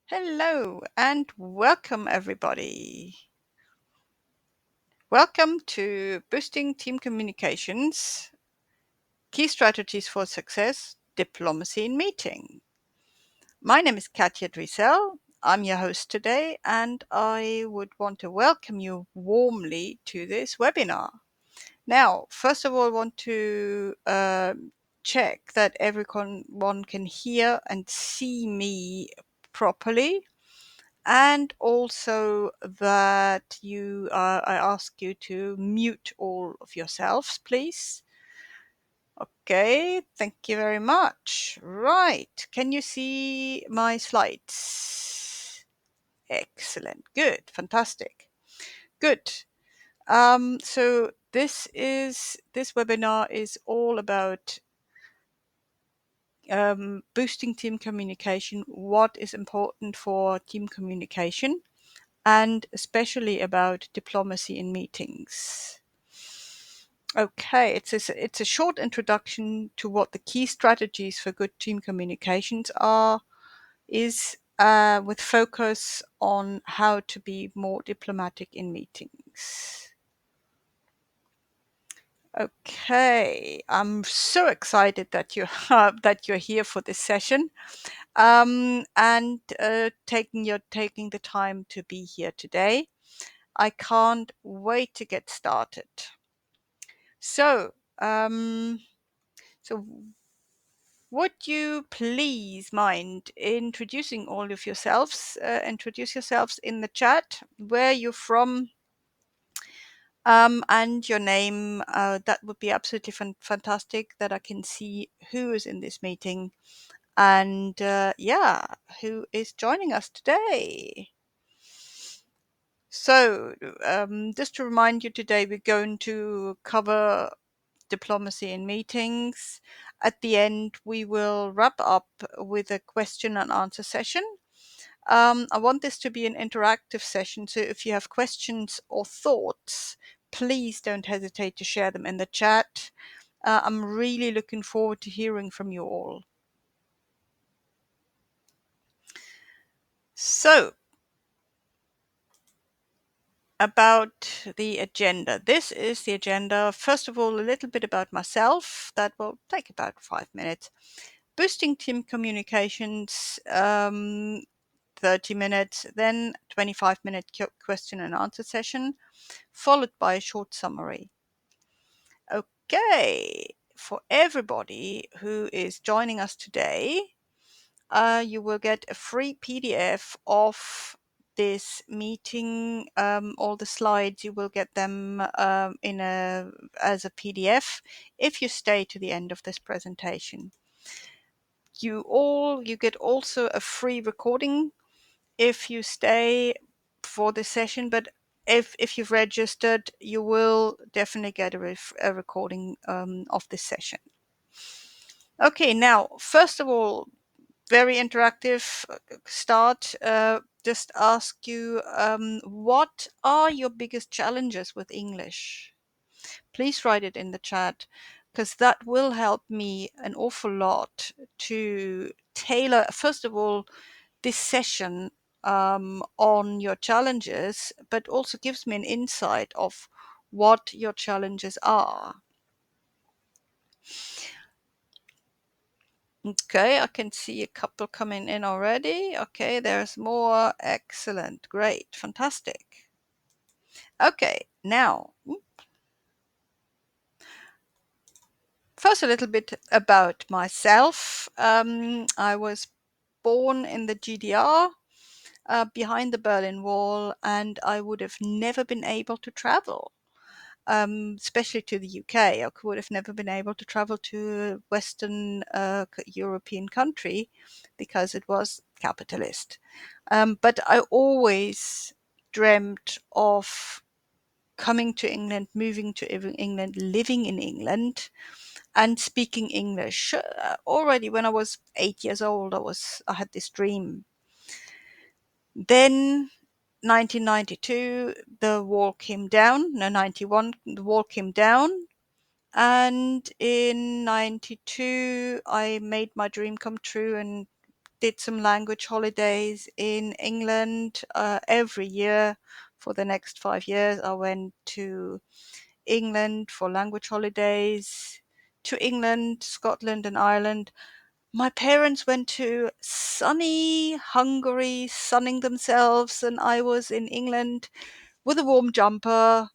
Hello and welcome, everybody. Welcome to Boosting Team Communications, Key Strategies for Success, Diplomacy in Meeting. My name is Katja Driesel. I'm your host today, and I would want to welcome you warmly to this webinar. Now, first of all, I want to check that everyone can hear and see me properly. And also that I ask you to mute all of yourselves, please. Okay, thank you very much. Right, can you see my slides? Excellent, good, fantastic, good. So this webinar is all about boosting team communication, what is important for team communication, and especially about diplomacy in meetings. Okay, it's a short introduction to what the key strategies for good team communications is with focus on how to be more diplomatic in meetings. Okay, I'm so excited that you're here for this session, and taking the time to be here today. I can't wait to get started. So, so would you please mind introducing all of yourselves? Introduce yourselves in the chat, where you're from, and your name. That would be absolutely fantastic, that I can see who is in this meeting and who is joining us today. So, just to remind you, today we're going to cover diplomacy in meetings. At the end, we will wrap up with a question and answer session. I want this to be an interactive session, so if you have questions or thoughts, please don't hesitate to share them in the chat. I'm really looking forward to hearing from you all. So, about the agenda. This is the agenda. First of all, a little bit about myself. That will take about 5 minutes. Boosting team communications, 30 minutes, then 25-minute question and answer session, followed by a short summary. Okay, for everybody who is joining us today, you will get a free PDF of this meeting. All the slides, you will get them as a PDF if you stay to the end of this presentation. You get also a free recording if you stay for the session, but if you've registered, you will definitely get a recording of this session. Okay, now, first of all, very interactive start. Just ask you, what are your biggest challenges with English? Please write it in the chat, because that will help me an awful lot to tailor, first of all, this session on your challenges, but also gives me an insight of what your challenges are. Okay, I can see a couple coming in already. Okay, there's more. Excellent. Great. Fantastic. Okay, now, first a little bit about myself. I was born in the GDR, behind the Berlin Wall, and I would have never been able to travel, especially to the UK. I would have never been able to travel to a Western European country because it was capitalist. But I always dreamt of coming to England, moving to England, living in England, and speaking English. Already when I was 8 years old, I had this dream. Then 1992, the wall came down. No, 91, the wall came down. And in 92, I made my dream come true and did some language holidays in England every year for the next 5 years. I went to England for language holidays, to England, Scotland, and Ireland. My parents went to sunny Hungary, sunning themselves, and I was in England with a warm jumper,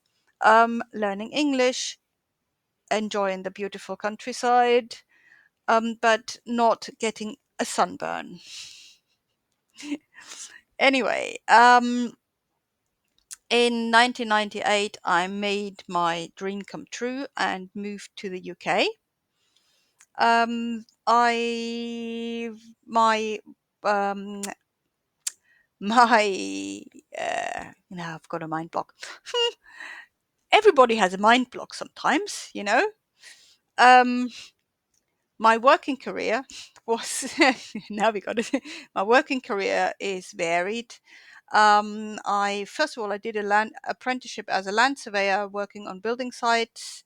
learning English, enjoying the beautiful countryside, but not getting a sunburn. Anyway, in 1998, I made my dream come true and moved to the UK. I my um, my I've got a mind block. Everybody has a mind block sometimes, you know. Um, my working career was now we got it. My working career is varied. I first of all I did a land apprenticeship as a land surveyor working on building sites.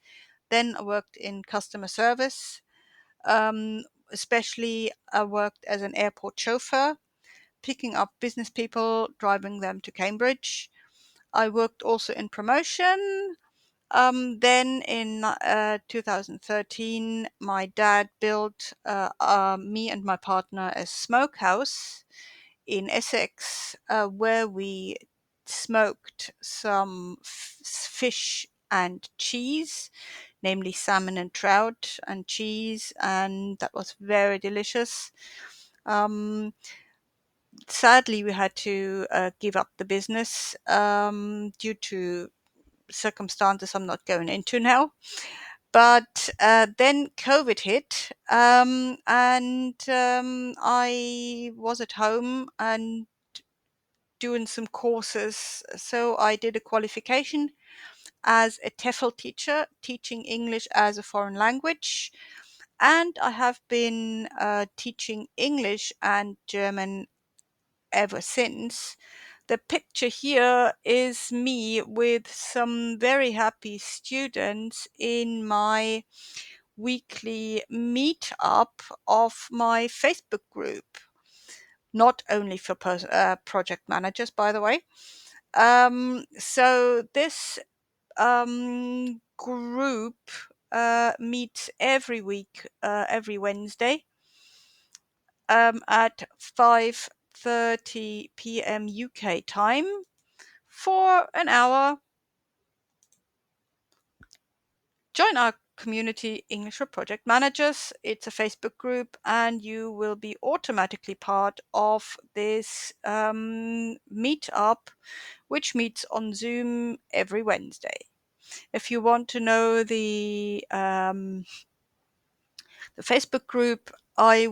Then I worked in customer service. Especially I worked as an airport chauffeur, picking up business people, driving them to Cambridge. I worked also in promotion. Then in 2013, my dad built me and my partner a smokehouse in Essex, where we smoked some fish and cheese, namely salmon and trout and cheese, and that was very delicious. Um, Sadly, we had to give up the business due to circumstances I'm not going into now. But then COVID hit, and I was at home and doing some courses. So I did a qualification as a TEFL teacher, teaching English as a foreign language. And I have been teaching English and German ever since. The picture here is me with some very happy students in my weekly meetup of my Facebook group, not only for project managers, by the way. So this group meets every week, every Wednesday, at 5:30 p.m. UK time for an hour. Join our community English for Project Managers. It's a Facebook group, and you will be automatically part of this meetup, which meets on Zoom every Wednesday. If you want to know the Facebook group, I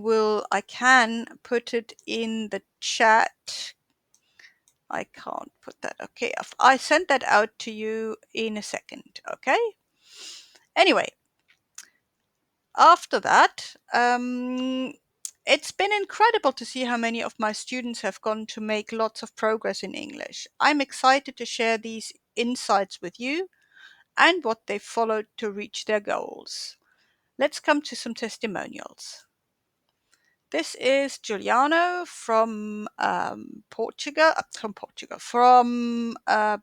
can put it in the chat. I can't put that. Okay, I sent that out to you in a second. Okay. Anyway, after that, it's been incredible to see how many of my students have gone to make lots of progress in English. I'm excited to share these insights with you and what they followed to reach their goals. Let's come to some testimonials. This is Giuliano from from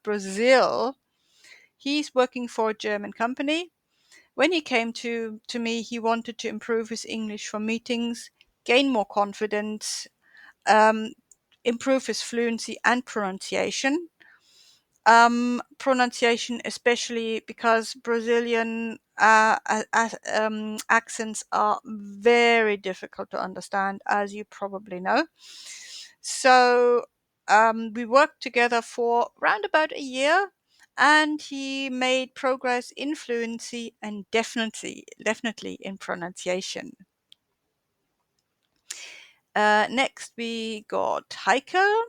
Brazil. He's working for a German company. When he came to me, he wanted to improve his English for meetings, gain more confidence, um, improve his fluency and pronunciation. Pronunciation, especially because Brazilian accents are very difficult to understand, as you probably know. So we worked together for around about a year, and he made progress in fluency and definitely in pronunciation. Next, we got Heiko.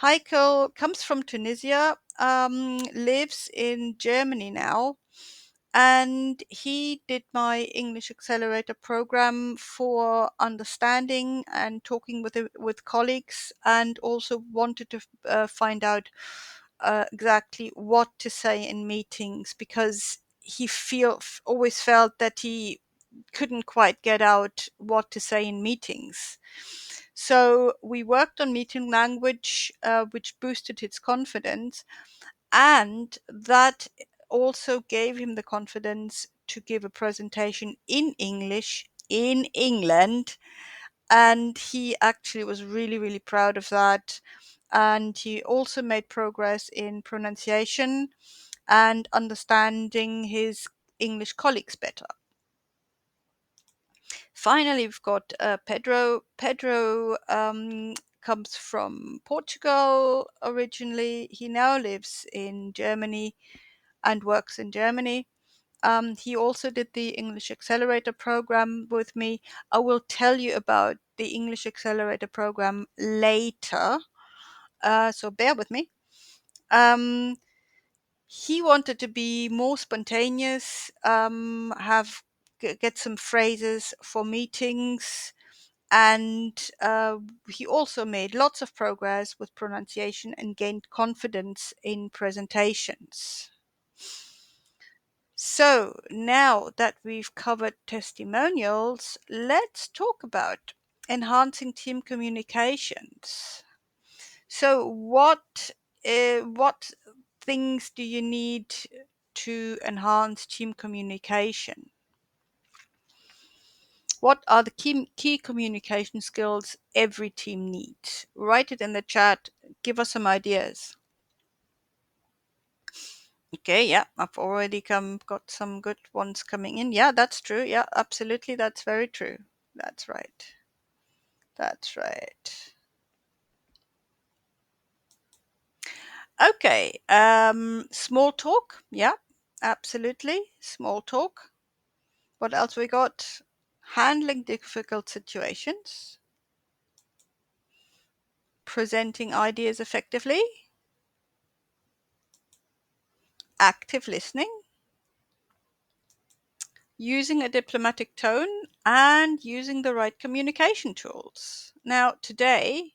Heiko comes from Tunisia, lives in Germany now, and he did my English Accelerator program for understanding and talking with colleagues, and also wanted to find out exactly what to say in meetings, because he always felt that he couldn't quite get out what to say in meetings. So we worked on meeting language, which boosted his confidence, and that also gave him the confidence to give a presentation in English in England. And he actually was really, really proud of that. And he also made progress in pronunciation and understanding his English colleagues better. Finally, we've got Pedro. Pedro comes from Portugal originally. He now lives in Germany and works in Germany. He also did the English Accelerator program with me. I will tell you about the English Accelerator program later, so bear with me. He wanted to be more spontaneous, get some phrases for meetings, and he also made lots of progress with pronunciation and gained confidence in presentations. So now that we've covered testimonials, let's talk about enhancing team communications. So what things do you need to enhance team communication? What are the key communication skills every team needs? Write it in the chat. Give us some ideas. Okay, yeah, I've already got some good ones coming in. Yeah, that's true. Yeah, absolutely. That's very true. That's right. That's right. Okay, small talk. Yeah, absolutely. Small talk. What else we got? Handling difficult situations, presenting ideas effectively, active listening, using a diplomatic tone, and using the right communication tools. Now, today,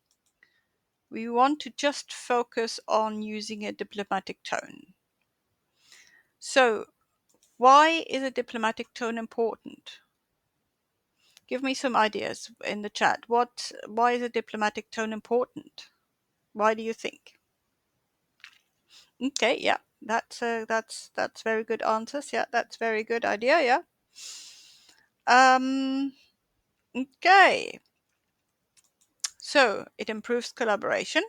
we want to just focus on using a diplomatic tone. So, why is a diplomatic tone important? Give me some ideas in the chat. Why is a diplomatic tone important? Why do you think? Okay, yeah, that's very good answers. Yeah, that's very good idea. Yeah. Okay. So it improves collaboration.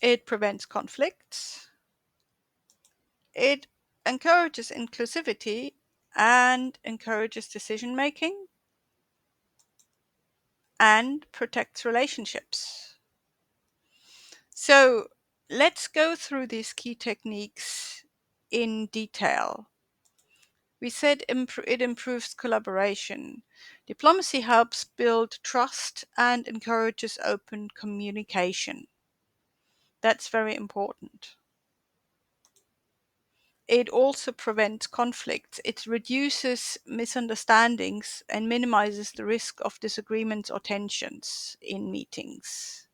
It prevents conflicts. It encourages inclusivity and encourages decision making and protects relationships. So let's go through these key techniques in detail. We said it improves collaboration. Diplomacy helps build trust and encourages open communication. That's very important. It also prevents conflicts. It reduces misunderstandings and minimizes the risk of disagreements or tensions in meetings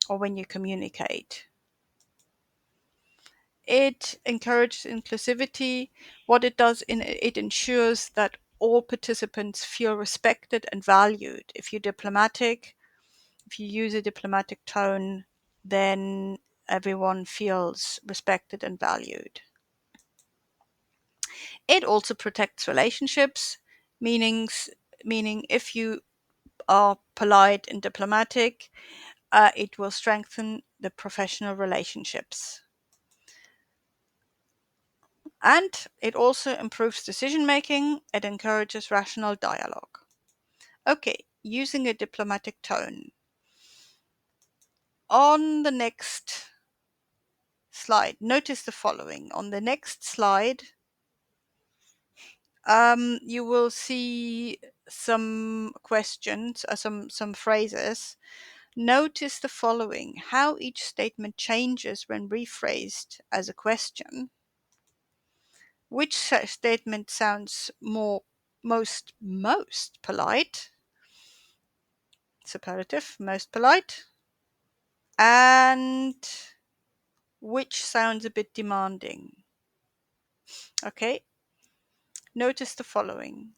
or when you communicate. It encourages inclusivity. What it does, it ensures that all participants feel respected and valued. If you're diplomatic, if you use a diplomatic tone, then everyone feels respected and valued. It also protects relationships, meaning if you are polite and diplomatic, it will strengthen the professional relationships. And it also improves decision making. It encourages rational dialogue. Okay, using a diplomatic tone. On the next slide, notice the following. On the next slide, you will see some questions, some phrases. Notice the following: how each statement changes when rephrased as a question. Which statement sounds most polite? Superlative, most polite. And which sounds a bit demanding? Okay, notice the following.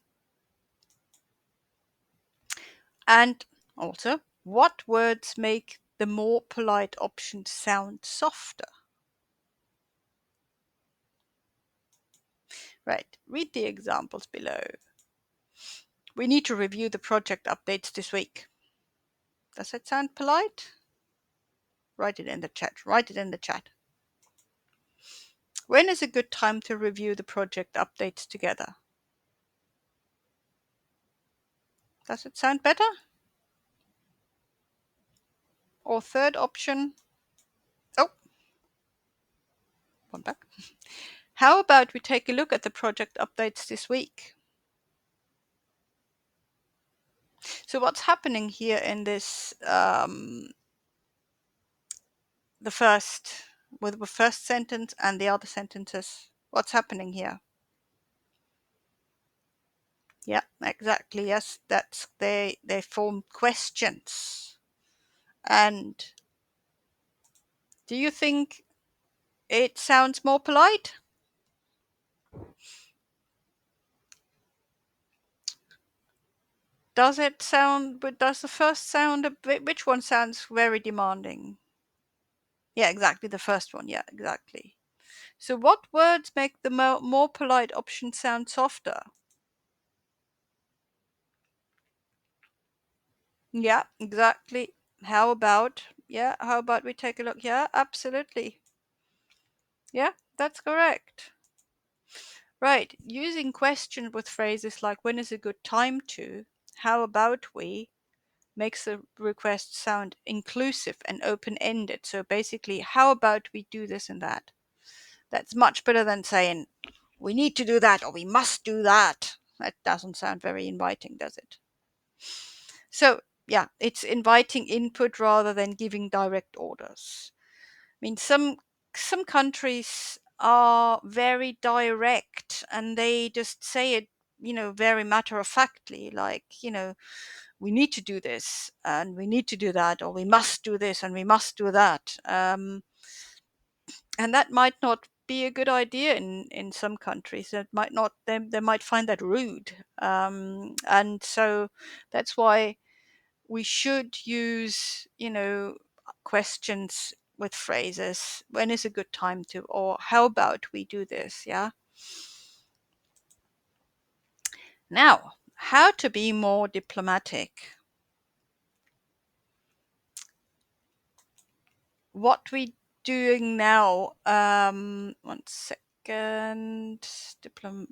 And also, what words make the more polite option sound softer? Right, read the examples below. We need to review the project updates this week. Does that sound polite? Write it in the chat. Write it in the chat. When is a good time to review the project updates together? Does it sound better? Or third option? Oh, one back. How about we take a look at the project updates this week? So what's happening here in this, the first, with the first sentence and the other sentences? What's happening here? Yeah, exactly. Yes, that's they form questions. And do you think it sounds more polite? Does it sound, but does the first sound a bit, which one sounds very demanding? Yeah, exactly, the first one. Yeah, exactly. So what words make the more polite option sound softer? Yeah, exactly. How about we take a look? Yeah, absolutely. Yeah, that's correct. Right, using questions with phrases like when is a good time to, how about we, makes the request sound inclusive and open-ended. So basically, how about we do this and that? That's much better than saying we need to do that or we must do that. That doesn't sound very inviting, does it? So yeah, it's inviting input rather than giving direct orders. I mean, some countries are very direct and they just say it, very matter of factly, like, we need to do this and we need to do that, or we must do this and we must do that. And that might not be a good idea in some countries. That might not, they might find that rude. And so that's why we should use, questions with phrases. When is a good time to, or how about we do this? Yeah. Now, how to be more diplomatic. What we doing now, one second,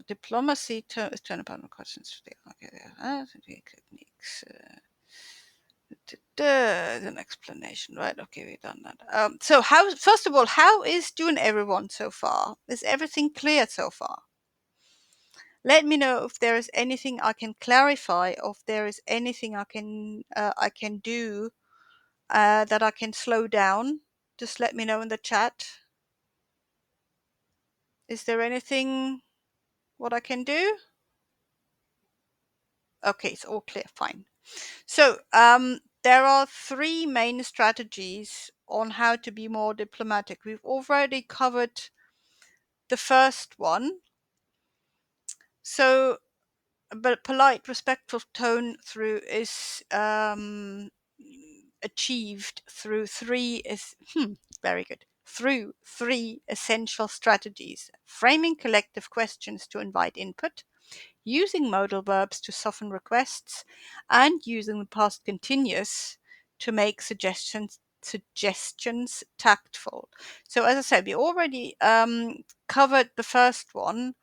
diplomacy turn upon questions. Okay, techniques. An explanation, right? Okay, we've done that. So how, first of all, how is doing everyone so far? Is everything clear so far? Let me know if there is anything I can clarify, or if there is anything I can do that I can slow down. Just let me know in the chat. Is there anything what I can do? Okay, it's all clear. Fine. So there are three main strategies on how to be more diplomatic. We've already covered the first one. So, but polite, respectful tone through is achieved through very good. Through three essential strategies: framing collective questions to invite input, using modal verbs to soften requests, and using the past continuous to make suggestions tactful. So as I said, we already covered the first one.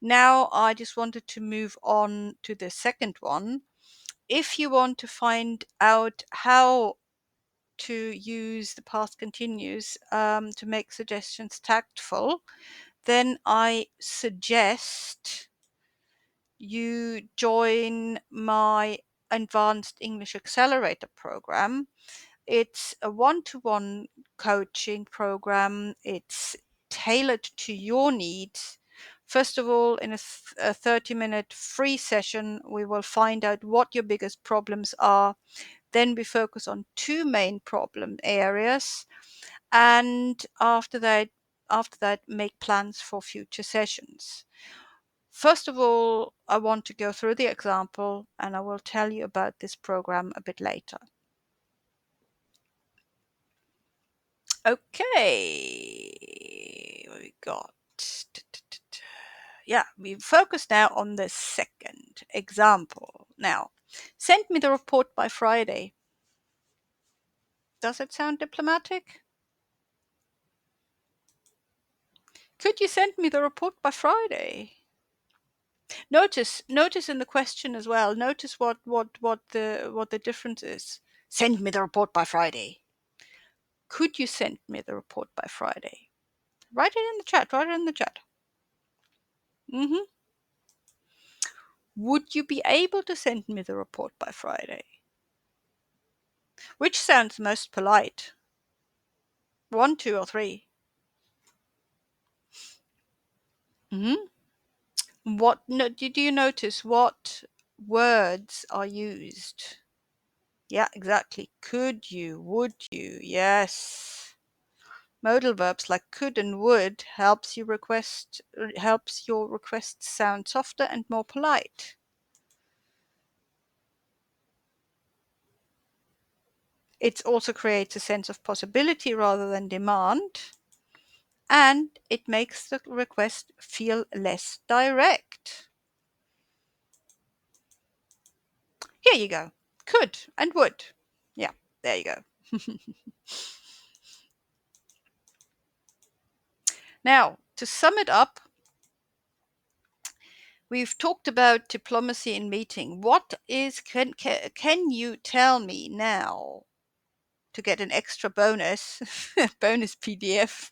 Now I just wanted to move on to the second one. If you want to find out how to use the past continuous to make suggestions tactful, then I suggest you join my Advanced English Accelerator program. It's a one-to-one coaching program. It's tailored to your needs. First of all, in a 30-minute free session, we will find out what your biggest problems are. Then we focus on two main problem areas. And after that, make plans for future sessions. First of all, I want to go through the example and I will tell you about this program a bit later. Okay, we got. Yeah, we focus now on the second example. Now, send me the report by Friday. Does it sound diplomatic? Could you send me the report by Friday? Notice in the question as well. Notice what the difference is. Send me the report by Friday. Could you send me the report by Friday? Write it in the chat. Write it in the chat. Mm-hmm. Would you be able to send me the report by Friday? Which sounds most polite? 1, 2, or 3? Mm-hmm. What? No, do you notice what words are used? Yeah, exactly. Could you? Would you? Yes. Modal verbs like could and would helps your request sound softer and more polite. It also creates a sense of possibility rather than demand, and it makes the request feel less direct. Here you go. Could and would. Yeah, there you go. Now, to sum it up, we've talked about diplomacy in meeting. Can you tell me now to get an extra bonus, bonus PDF,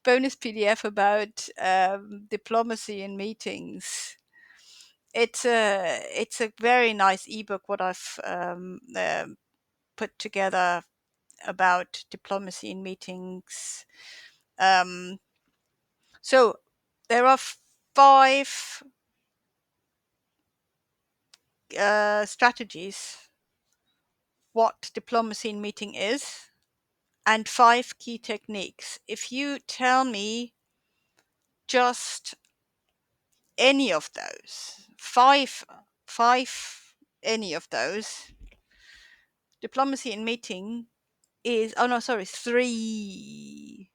bonus PDF about diplomacy in meetings? It's a very nice ebook what I've put together about diplomacy in meetings. So there are 5 strategies what diplomacy in meeting is, and 5 key techniques. If you tell me just any of those, five, any of those, diplomacy in meeting is, oh no, sorry, 3.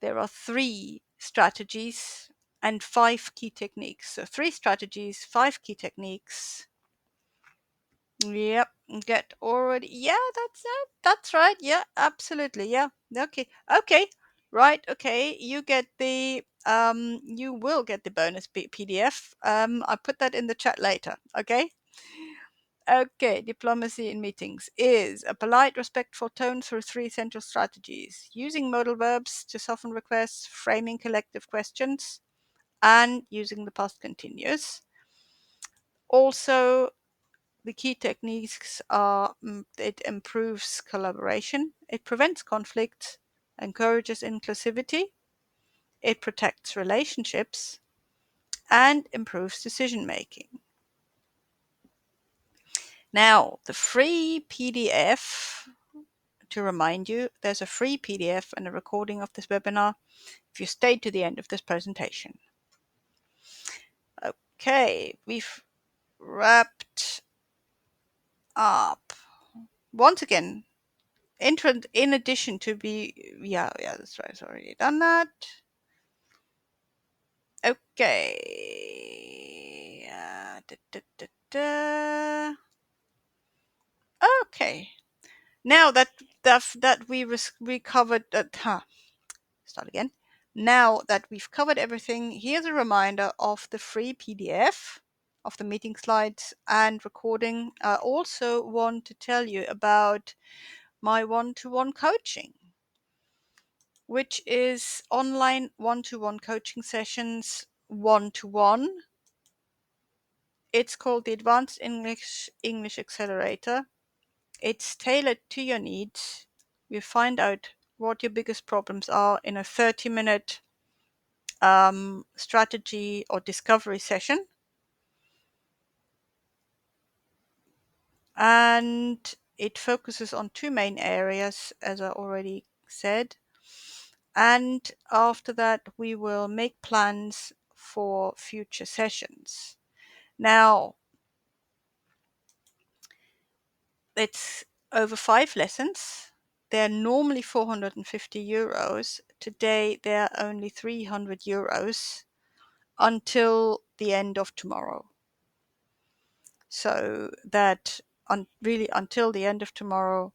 There are 3 strategies and 5 key techniques. So 3 strategies, 5 key techniques. Yep, get already. Yeah, that's it. That's right. Yeah, absolutely. Yeah. Okay. Okay. Right. Okay. You will get the bonus PDF. I put that in the chat later. Okay. Okay, diplomacy in meetings is a polite, respectful tone through 3 central strategies: using modal verbs to soften requests, framing collective questions, and using the past continuous. Also, the key techniques are it improves collaboration, it prevents conflict, encourages inclusivity, it protects relationships, and improves decision making. Now, the free PDF, to remind you, there's a free PDF and a recording of this webinar if you stayed to the end of this presentation. Okay, we've wrapped up. Once again, in addition to yeah, that's right, I've already done that. Okay. Okay. Now that we covered start again. Now that we've covered everything, here's a reminder of the free PDF of the meeting slides and recording. I also want to tell you about my one-to-one coaching, which is online one-to-one coaching sessions, one-to-one. It's called the Advanced English Accelerator. It's tailored to your needs. We find out what your biggest problems are in a 30-minute strategy or discovery session. And it focuses on 2 main areas, as I already said. And after that, we will make plans for future sessions. Now, it's over 5 lessons. They're normally 450 euros. Today, they're only 300 euros until the end of tomorrow. So that really until the end of tomorrow,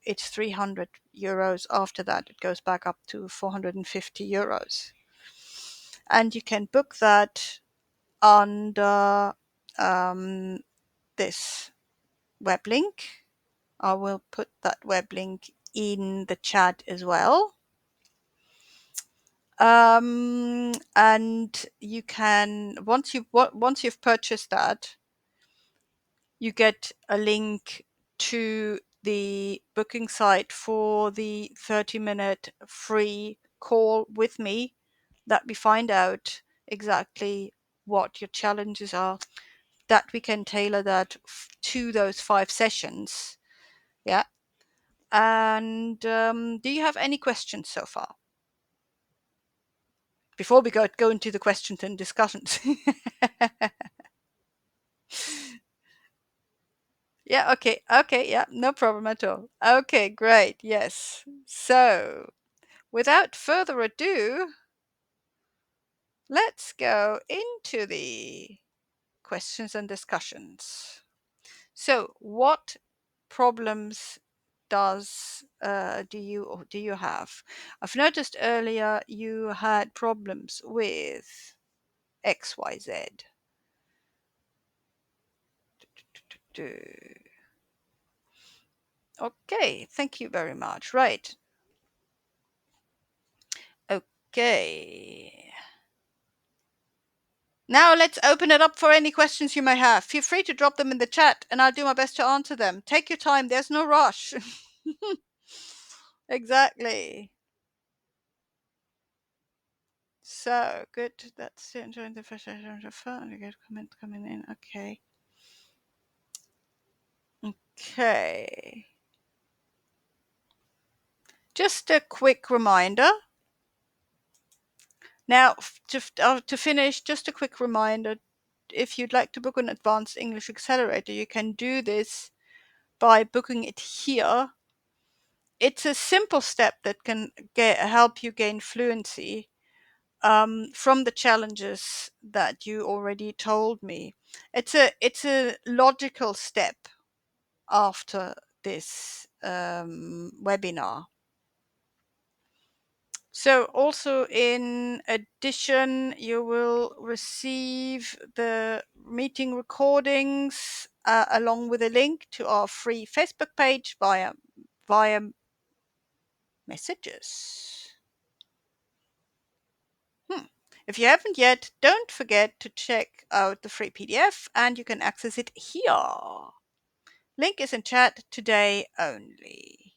it's 300 euros. After that, it goes back up to 450 euros. And you can book that under this web link. I will put that web link in the chat as well. And you can, once you've purchased that, you get a link to the booking site for the 30-minute free call with me, that we find out exactly what your challenges are, that we can tailor that to those 5 sessions. Yeah. And do you have any questions so far before we go into the questions and discussions? Yeah, okay, yeah, no problem at all. Okay, great, yes. So, without further ado, let's go into the questions and discussions. So, what problems do you have? I've noticed earlier you had problems with XYZ. Okay, thank you very much. Right. Okay. Now let's open it up for any questions you may have. Feel free to drop them in the chat and I'll do my best to answer them. Take your time, there's no rush. Exactly. So good. That's enjoying the first fun. Good comment coming in. Okay. Okay. Just a quick reminder. Now, to finish, just a quick reminder. If you'd like to book an advanced English accelerator, you can do this by booking it here. It's a simple step that can help you gain fluency from the challenges that you already told me. It's a logical step after this webinar. So also in addition, you will receive the meeting recordings along with a link to our free Facebook page via messages. If you haven't yet, don't forget to check out the free PDF and you can access it here. Link is in chat today only.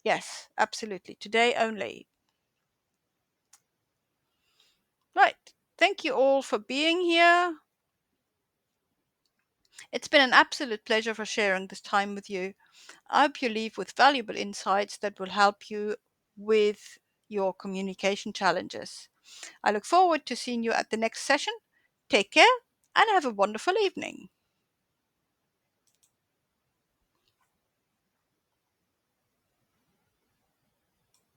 Yes, absolutely, today only. Right, thank you all for being here. It's been an absolute pleasure for sharing this time with you. I hope you leave with valuable insights that will help you with your communication challenges. I look forward to seeing you at the next session. Take care and have a wonderful evening.